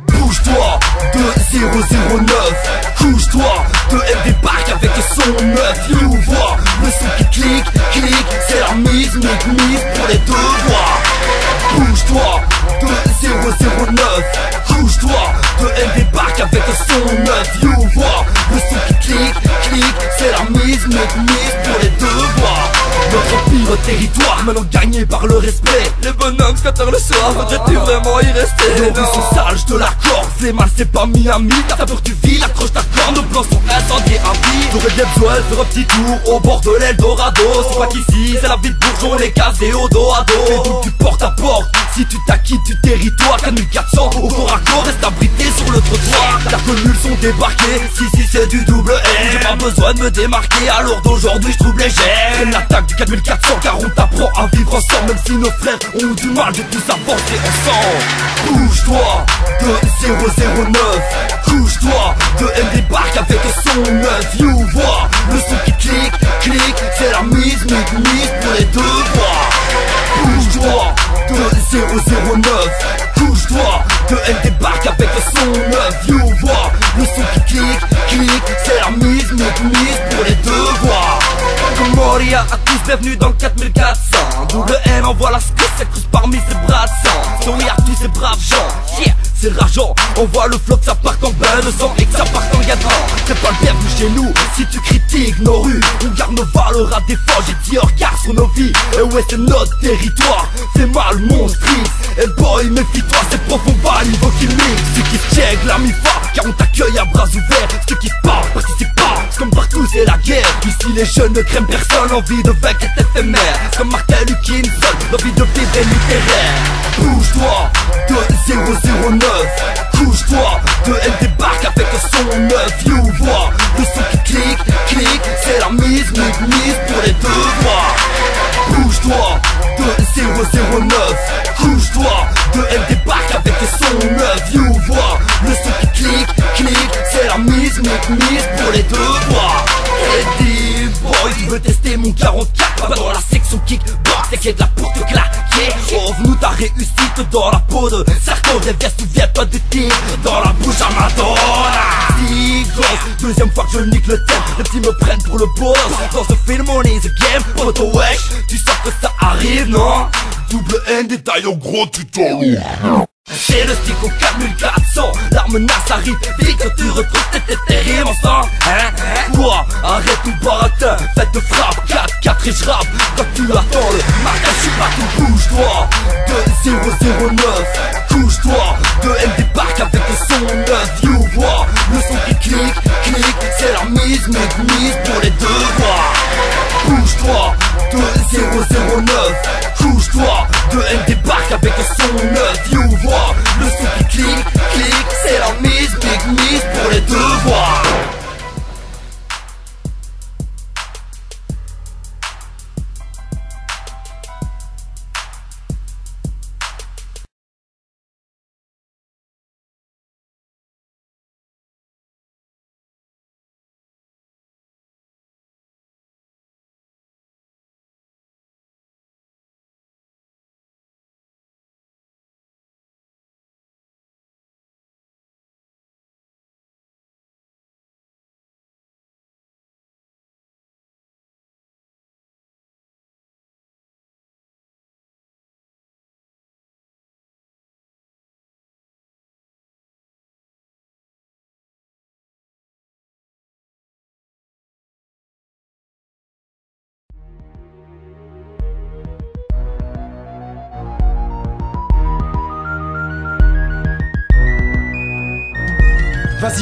Bouge-toi de 009, couche-toi de MD Park avec son 9. You vois le son qui clique, c'est la mise pour les devoirs. Bouge-toi de 009, couche-toi de MD Park avec son 9. You vois le son qui clique, c'est la mise pour les devoirs. Notre pire territoire, maintenant gagné par le respect. Les bonhommes 4 heures le soir, voudrais-tu vraiment y rester? Nos rues sont sales, je te l'accorde, c'est mal, c'est pas Miami. T'as peur du vide, accroche ta corde, nos plans sont incendiés à vie. J'aurais bien besoin de faire un petit tour au bord de l'Eldorado. C'est pas qu'ici, c'est la ville de Bourgeon, les casés au dos à dos. Et donc tu porte à porte, si tu t'acquittes du territoire. 4400 au corps à corps, reste abrité sur le trottoir. T'as connu le son débarqué, si c'est du double N. J'ai pas besoin de me démarquer, alors d'aujourd'hui je trouve léger. C'est l'attaque du 4400 car on t'apprend à vivre ensemble. Même si nos frères ont du mal de tous avancer ensemble. Bouge-toi de 009, couche-toi de MD Park avec son 9. You vois le son qui clique, c'est la mise pour les devoirs. Bouge-toi de 009, couche-toi de MD Park avec son 9. You vois le son qui clique, c'est la mise pour les devoirs. Moria à tous, bienvenue dans le 4400. Double N envoie la script, elle creuse parmi ses bras de sang. Sorry à tous ces braves gens, yeah, c'est rageant. On voit le flot que ça part en bain de sang et que ça part en gadran. C'est pas le bienvenu chez nous, si tu critiques nos rues. On garde nos valeurs à défense, j'ai dit regard sur nos vies. Et ouais c'est notre territoire, c'est mal mon street. Et boy méfie-toi, c'est profond bas niveau chimique. Ceux qui se check la mi-fa, car on t'accueille à bras ouverts. Ceux qui se parlent, participent pas, c'est comme partout c'est la guerre. Ici les jeunes ne craignent personne, envie de vaincre est éphémère. Comme Martin Luther King, l'envie de vivre est littéraire. Bouge-toi de 009, couche-toi de MD Park avec son 9. You vois le son qui clique, c'est la mise pour les devoirs. Bouge-toi de 009, couche-toi de MD Park avec son 9. You vois le son qui clique, c'est la mise pour les devoirs. Eddie boy, tu veux tester mon 44, va dans la section kickbox, t'inquiète là pour te claquer. Ouvre-nous ta réussite dans la peau de Sarko, viens, souviens-toi de tir dans la bouche à Madonna. Deuxième fois que je nique le thème, les petits me prennent pour le boss. Dans ce film on est the game, poto wesh, tu sens que ça arrive non? Double N, détail en gros tu t'enloues. C'est le stick au 4400, la menace arrive, vite que tu retrouves tes rimes ensemble. Quoi? Arrête tout baratin, faites de frappe, 4-4 et j'rappe. Quand tu attends le matin, j'suis pas tout. Bouge-toi de 009, couche-toi de MD Park avec son 9. You vois le son qui clique, c'est la mise pour les devoirs. Bouge-toi de 009, couche-toi de MD Park avec son 9. You vois le son qui clique, c'est la mise pour les devoirs.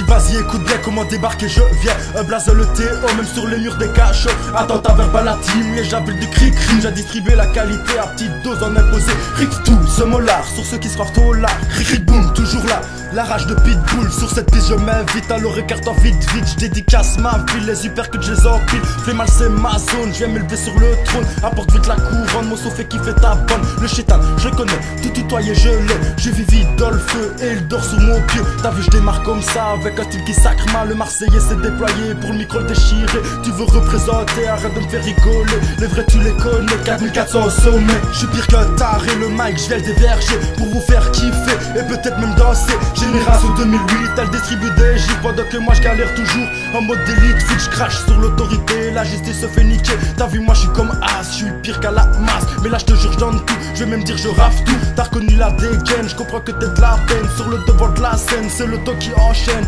Vas-y, écoute bien comment débarquer, je viens. Un blaze le Théo, même sur les murs des caches. Attentat verbal la team, les j'appelle du cri. J'ai distribué la qualité à petite dose en imposé. Rick tout, ce molar, sur ceux qui se frappent au là. Rick boom, toujours là. La rage de pitbull, sur cette piste je m'invite. Alors écartant vite, je dédicace ma ville. Les hypercuts je les empile. Fais mal c'est ma zone, je viens m'élever sur le trône. Apporte vite la couronne, mon son fait kiffer ta bonne. Le chétan, je connais, tout tutoyer je l'ai. Je vis vite dans le feu et il dort sous mon pied. T'as vu je démarre comme ça, avec un style qui sacre mal. Le Marseillais s'est déployé pour le micro le déchirer. Tu veux représenter, arrête de me faire rigoler. Les vrais tu les connais, 4400 au sommet. Je suis pire qu'un taré, le mic je viens le déverger pour vous faire kiffer et peut-être même danser. Génération 2008, elle distribue des gifs pendant que moi je galère toujours en mode d'élite. Faut que je crache sur l'autorité, la justice se fait niquer. T'as vu moi je suis comme as, je suis pire qu'à la masse. Mais là je te jure je donne tout, je vais même dire je rafle tout. T'as reconnu la dégaine, je comprends que t'es de la peine. Sur le devant de la scène, c'est le temps qui enchaîne.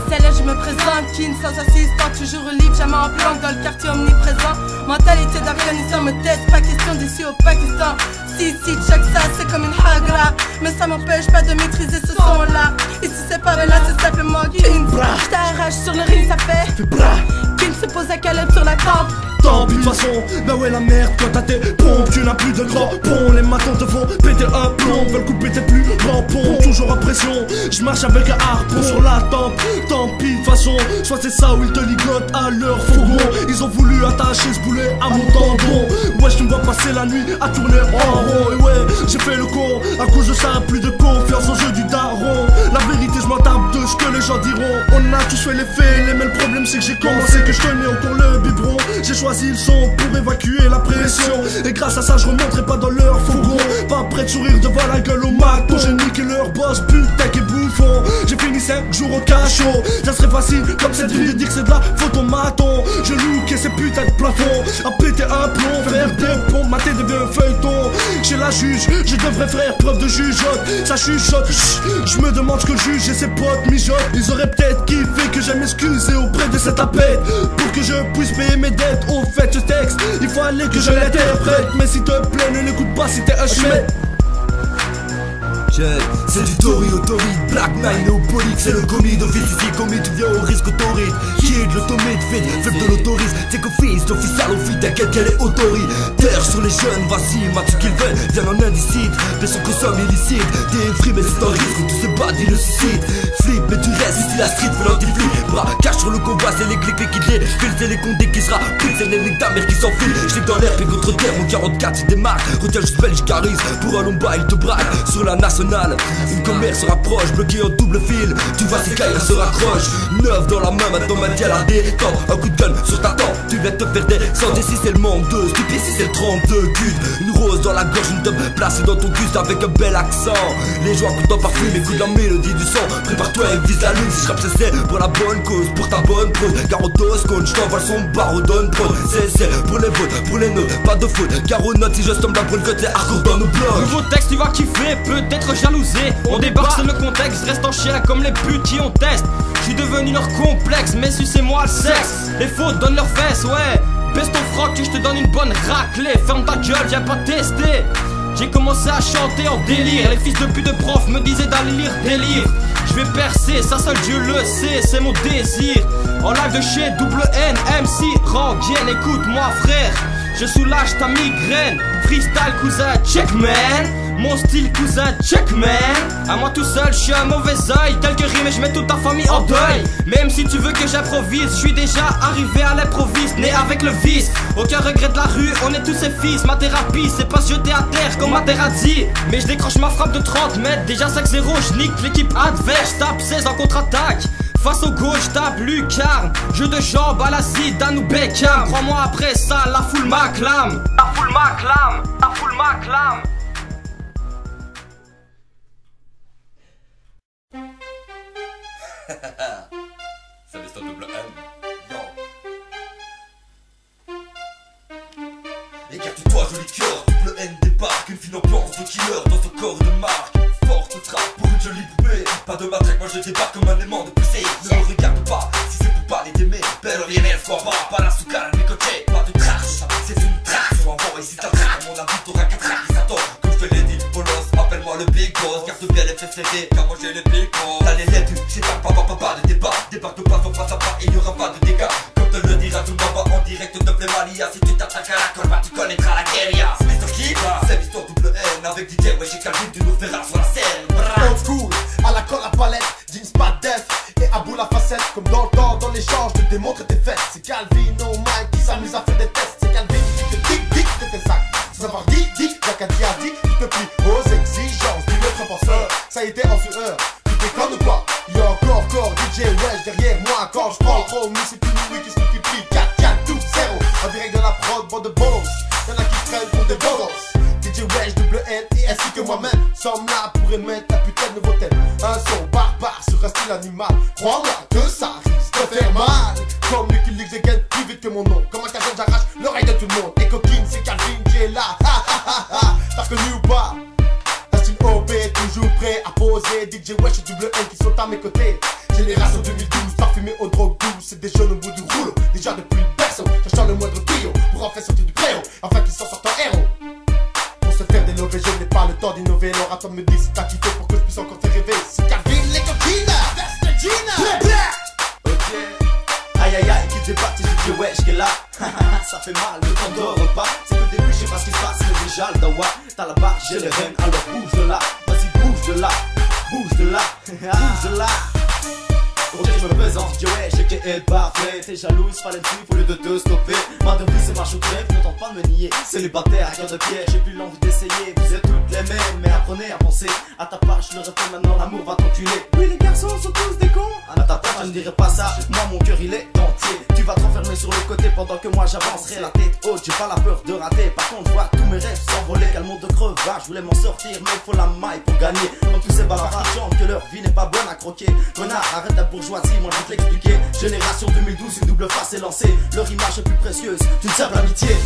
C'est là je me présente, kin sans assistant, toujours libre, jamais en planque dans le quartier omniprésent. Mentalité d'Afghanistan me teste, pas question d'ici au Pakistan. Si, check ça, c'est comme une hagra. Mais ça m'empêche pas de maîtriser ce son là. Ici c'est pas là, c'est simplement kin. J't'arrache sur le ring, ça fait bra. Kin se pose à Caleb sur la table. Tant pis de toute façon, bah ouais la merde quand t'as tes pompes. Tu n'as plus de crampons, les matons te font péter un plomb. Veulent couper tes plus grands ponts, toujours en pression. Je marche avec un harpon sur la tempe. Tant pis de toute façon, soit c'est ça ou ils te ligotent à leur fourgon. Ils ont voulu attacher ce boulet à mon tendon. Ouais je me vois passer la nuit à tourner en rond. Et ouais j'ai fait le con, à cause de ça plus de confiance au jeu du daron. La vérité je m'en tape de ce que les gens diront. On a tous fait les faits, mais le problème c'est que j'ai commencé, que je tenais encore le biberon. J'ai choisi le son pour évacuer la pression. Et grâce à ça je remonterai pas dans leur fourgon. Pas prêt de sourire devant la gueule au maton. J'ai niqué leur boss, putain qui bouffon. J'ai fini 5 jours au cachot. Ça serait facile comme cette vie de dire que c'est de la faute au maton. Je lookais ces putains de plafonds, à péter un plomb, faire des pompes, mater des vieux feuilletons. Chez la juge, je devrais faire preuve de jugeote. Ça chuchote, je me demande ce que le juge et ses potes mijotent. Ils auraient peut-être kiffé que j'aille m'excuser auprès de cette tapette, pour que je puisse payer mes dettes. Au fait ce texte, il faut aller que je l'interprète. Mais s'il te plaît ne l'écoute pas si t'es un schmet. C'est du Tori autorite, Black Nine néopolique, c'est le commis d'office ici commis, tu viens au risque autorite. Qui est de l'automate, fait, faible de l'autorise, c'est qu'office, l'official au fit, t'inquiète qu'elle est autoritaire sur les jeunes, vas-y, matu qu'ils veulent, viens en indicite, de son consomme illicite, des frimes mais c'est un risque, où tous ces badis le suicide. Flip, mais tu restes ici la street, fait l'anti-flip, bras, cache sur le combat, c'est les clics, les kits, les fils, c'est les condés qui sera pris, c'est les ta mère qui s'enfile. Je dans l'air, puis contre terre, mon 44 il démarque, retiens juste belge, carise, pour un long bas, il te braque, sur la nationale. Une commerce se rapproche, bloqué en double fil. Tu vois ces cailles se raccrochent. Neuf dans la main, maintenant ma diale à détendre. Un coup de gun sur ta tempe, tu viens te faire descendre. Ici c'est le monde 2, stupide ici c'est le 32 cul. Une rose dans la gorge, une teub placée dans ton custe avec un bel accent. Les joies coûtent en parfum, écoute la mélodie du son. Prépare-toi et vise la lune, si je rappe c'est pour la bonne cause, pour ta bonne prose. Car au dos coach, je t'envoie le son barreau donne prod. C'est pour les vôtres, pour les nôtres, pas de faute. Car aux notes si je tombe là pour le côté hardcore dans nos blocs. Nouveau texte tu vas kiffer, peut-être jalousé. On débarque, c'est le contexte, reste en chien comme les putes qui on teste. Je suis devenu leur complexe, mais sucez-moi le sexe. Les fautes donnent leurs fesses, ouais. Baisse ton froc que je te donne une bonne raclée. Ferme ta gueule, viens pas tester. J'ai commencé à chanter en délire. Les fils de pute de prof me disaient d'aller lire des livres. Je vais percer, ça seul Dieu le sait, c'est mon désir. En live de chez Double N, MC, Ranguienne, écoute-moi frère. Je soulage ta migraine. Freestyle cousin, check man. Mon style cousin, check man. À moi tout seul, je suis un mauvais oeil. Quelques rimes et je mets toute ta famille en deuil. Même si tu veux que j'improvise, je suis déjà arrivé à l'improviste, né avec le vice. Aucun regret de la rue, on est tous ses fils. Ma thérapie, c'est pas se jeter à terre comme ma thérapie. Mais je décroche ma frappe de 30 mètres. Déjà 5-0, je nique l'équipe adverse. Tape 16 en contre-attaque. Face au gauche, tape lucarne. Jeu de jambes à la Zidane ou Beckham. 3 mois après ça, la foule m'acclame. La foule m'acclame. La foule m'acclame. Ça laisse un double N. Écarte-toi, joli cœur, double N débarque. Une fine ambiance de killer dans son corps de marque. Forte trappe pour une jolie poupée. Pas de matraque, moi je débarque comme un aimant de poussée. Ne me regarde pas, si c'est pour parler d'aimer. Belle orienelle, quoi pas la soucale à mes côtés. Pas de trace, c'est une trace. On va ici ta traque, mon avis t'auras qu'à traque. Qui s'attend, comme je fais les deals, bolos. Appelle-moi le big boss, garde bien les FCD, car moi j'ai les big boss. T'as les lettres, j'ai pas de débat. Débarque de pas en face à pas, il n'y aura pas de dégâts. Comme te le dira tout le monde en direct de Plémalia. Si tu t'attaques à la colle, bah tu connaîtras la guérilla. C'est Mr. Kid, c'est Mr. Double N. Avec DJ, ouais j'ai Calvin, tu nous verras sur la scène. Old school, à la colle à palette, jeans pas def et à bout la facette. Comme dans le temps, dans l'échange, te démontre tes fesses. C'est Calvin, no Mike qui s'amuse à faire des tests. C'est Calvin qui te tic de tes sacs. Sans avoir dit, Jacadi a dit, tu te plies aux exigences du maître penseur. Ça a été en sueur, tu homie, c'est une nuit qui se multiplie. 4, 4, 12, 0. En direct de la prod, bande de bolos. Y'en a qui prennent pour des bolos. DJ Wesh, double N et ainsi que moi-même sommes là pour émettre la putain de nouveau thème. Un son barbare sur un style animal. Crois-moi que ça risque de faire mal. Comme Lucky Luke again, plus vite que mon nom. Comme un cajole, j'arrache l'oreille de tout le monde. Et coquine, c'est Calvin qui est là. Ha ha ha ha. T'as reconnu ou pas? Un style OB, toujours prêt à poser. DJ Wesh et double N qui sont à mes côtés. Génération 2012, parfumé aux drogues douces. C'est des jeunes au bout du rouleau. Déjà depuis le berceau, cherchant le moindre tuyau pour en faire sortir du préau, afin qu'ils s'en sortent en héros. Pour se faire dénover, je n'ai pas le temps d'innover. Alors attends me dire si t'as kiffé pour que je puisse encore te rêver. C'est Calvin, les coquines, that's the Gina. Ok, aïe aïe aïe, qui débat, c'est DJ Wesh qui est là. Ça fait mal, le temps de repas. C'est que le début, je sais pas ce qui se passe, mais déjà le dawa. T'as la barre, j'ai les rênes, alors bouge de là. Vas-y, bouge de là, bouge de là, bouge de là. Ok, je me présente, DJ Wesh, j'ai qu'à être parfait. T'es jalouse, fallait me suivre au lieu de te stopper. Ma devise, c'est marche au crève, ne tente pas de me nier. Célibataire, à cœur de pierre, j'ai plus l'envie d'essayer. Vous êtes toutes les mêmes, mais apprenez à penser. À ta part, je le répète maintenant, l'amour va t'enculer. Oui, les garçons sont tous des cons. À ta part, je ne dirais pas ça, moi mon cœur il est entier. Tu vas te renfermer sur le côté pendant que moi j'avancerai la tête haute. J'ai pas la peur de rater, par contre, je vois tous mes rêves s'envoler. Quel monde de crevage, je voulais m'en sortir, mais il faut la maille pour gagner. Comme tous ces bavards qui chantent que leur vie n'est pas bonne à croquer. Connard, arrête la bourgeoisie, moi je vais te l'expliquer. Génération 2012, une double face est lancée. Leur image est plus précieuse d'une simple amitié.